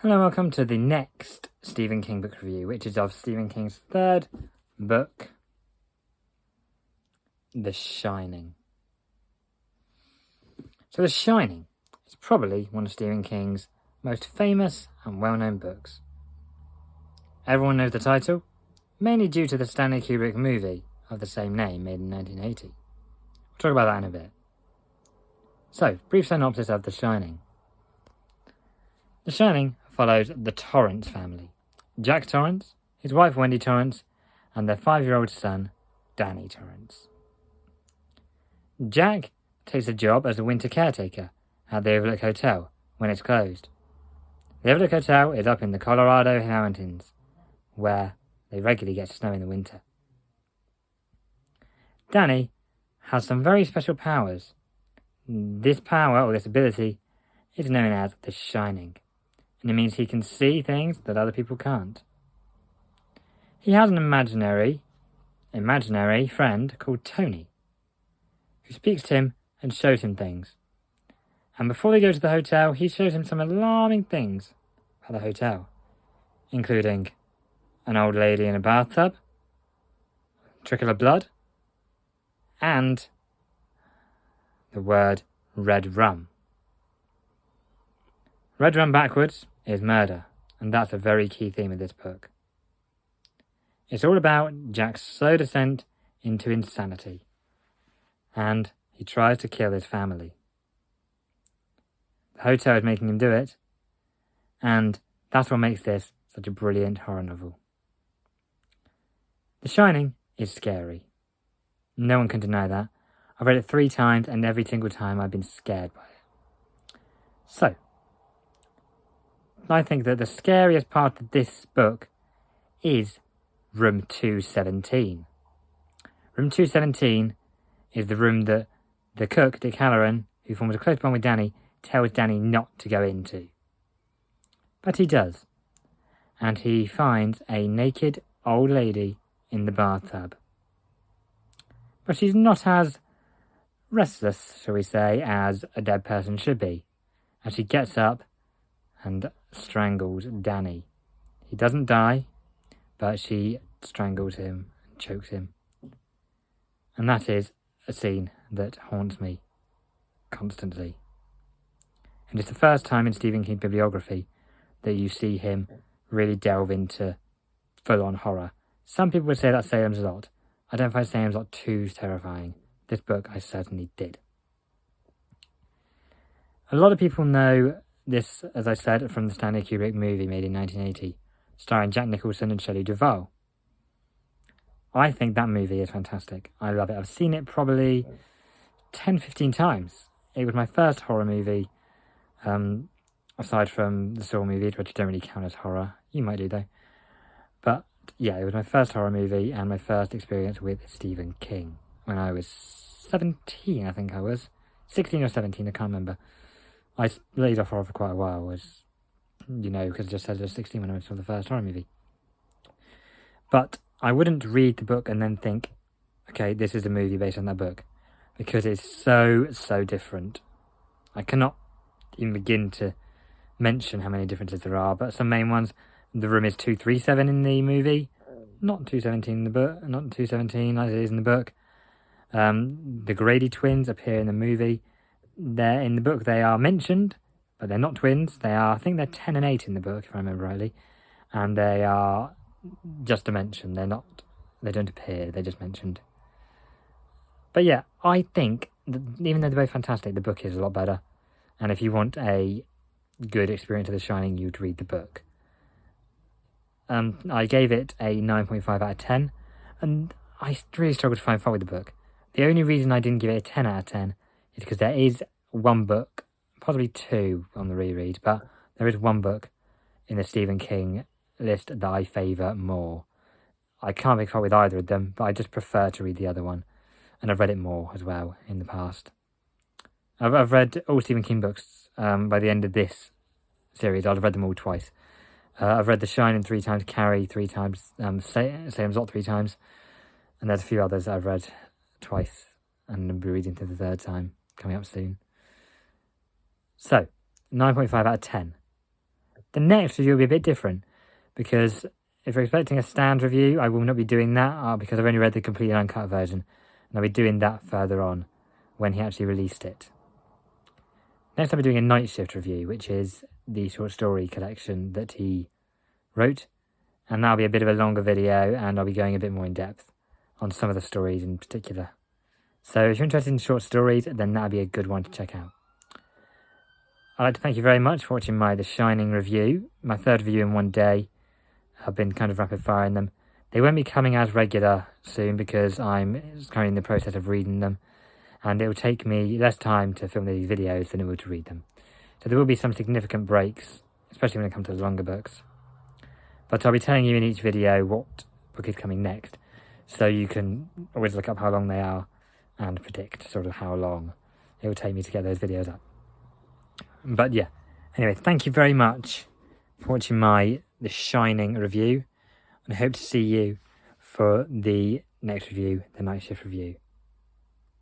Hello and welcome to the next Stephen King book review, which is of Stephen King's third book, The Shining. So The Shining is probably one of Stephen King's most famous and well-known books. Everyone knows the title, mainly due to the Stanley Kubrick movie of the same name made in 1980. We'll talk about that in a bit. So, brief synopsis of The Shining. The Shining follows the Torrance family. Jack Torrance, his wife Wendy Torrance, and their 5-year-old son, Danny Torrance. Jack takes a job as a winter caretaker at the Overlook Hotel when it's closed. The Overlook Hotel is up in the Colorado Mountains, where they regularly get snow in the winter. Danny has some very special powers. This power, or this ability, is known as The Shining, and it means he can see things that other people can't. He has an imaginary friend called Tony, who speaks to him and shows him things. And before they go to the hotel, he shows him some alarming things about the hotel, including an old lady in a bathtub, a trickle of blood, and the word red rum. Red rum backwards is murder, and that's a very key theme of this book. It's all about Jack's slow descent into insanity, and he tries to kill his family. The hotel is making him do it, and that's what makes this such a brilliant horror novel. The Shining is scary. No one can deny that. I've read it 3 times, and every single time I've been scared by it. So, I think that the scariest part of this book is room 217. Room 217 is the room that the cook, Dick Halloran, who forms a close bond with Danny, tells Danny not to go into. But he does, and he finds a naked old lady in the bathtub. But she's not as restless, shall we say, as a dead person should be, and she gets up and strangles Danny. He doesn't die, but she strangles him and chokes him. And that is a scene that haunts me constantly. And it's the first time in Stephen King's bibliography that you see him really delve into full-on horror. Some people would say that's Salem's Lot. I don't find Salem's Lot too terrifying. This book I certainly did. A lot of people know this, as I said, from the Stanley Kubrick movie made in 1980, starring Jack Nicholson and Shelley Duvall. I think that movie is fantastic. I love it. I've seen it probably 10-15 times. It was my first horror movie, aside from the Saw movies, which don't really count as horror. You might do, though. But, yeah, it was my first horror movie and my first experience with Stephen King when I was 17, I think I was. 16 or 17, I can't remember. I laid off horror for quite a while, because I just said I was 16 when I saw the first horror movie. But I wouldn't read the book and then think, okay, this is a movie based on that book, because it's so different. I cannot even begin to mention how many differences there are, but some main ones. The room is 237 in the movie, not 217 in the book, not 217 as it is in the book. The Grady twins appear in the movie. They're in the book, they are mentioned, but they're not twins. They are, I think they're 10 and 8 in the book, if I remember rightly. And they are just a mention. They don't appear, they're just mentioned. But yeah, I think that even though they're both fantastic, the book is a lot better. And if you want a good experience of The Shining, you'd read the book. I gave it a 9.5 out of 10, and I really struggled to find fault with the book. The only reason I didn't give it a 10 out of 10 is because there is one book, possibly 2 on the reread, but there is one book in the Stephen King list that I favour more. I can't make fault with either of them, but I just prefer to read the other one, and I've read it more as well in the past. I've read all Stephen King books by the end of this series. I've read them all twice. I've read The Shining 3 times, Carrie 3 times, Salem's Lot 3 times, and there's a few others I've read twice, and I'll be reading to the 3rd time, coming up soon. So, 9.5 out of 10. The next review will be a bit different, because if you're expecting a stand review, I will not be doing that because I've only read the completely uncut version, and I'll be doing that further on when he actually released it. Next I'll be doing a Night Shift review, which is the short story collection that he wrote, and that'll be a bit of a longer video, and I'll be going a bit more in depth on some of the stories in particular. So if you're interested in short stories, then that'll be a good one to check out. I'd like to thank you very much for watching my The Shining review, my third review in one day. I've been kind of rapid firing them. They won't be coming as regular soon because I'm currently in the process of reading them, and it will take me less time to film these videos than it will to read them. So there will be some significant breaks, especially when it comes to the longer books. But I'll be telling you in each video what book is coming next, so you can always look up how long they are and predict sort of how long it will take me to get those videos up. But yeah, anyway, thank you very much for watching my The Shining review, and I hope to see you for the next review, the Night Shift review.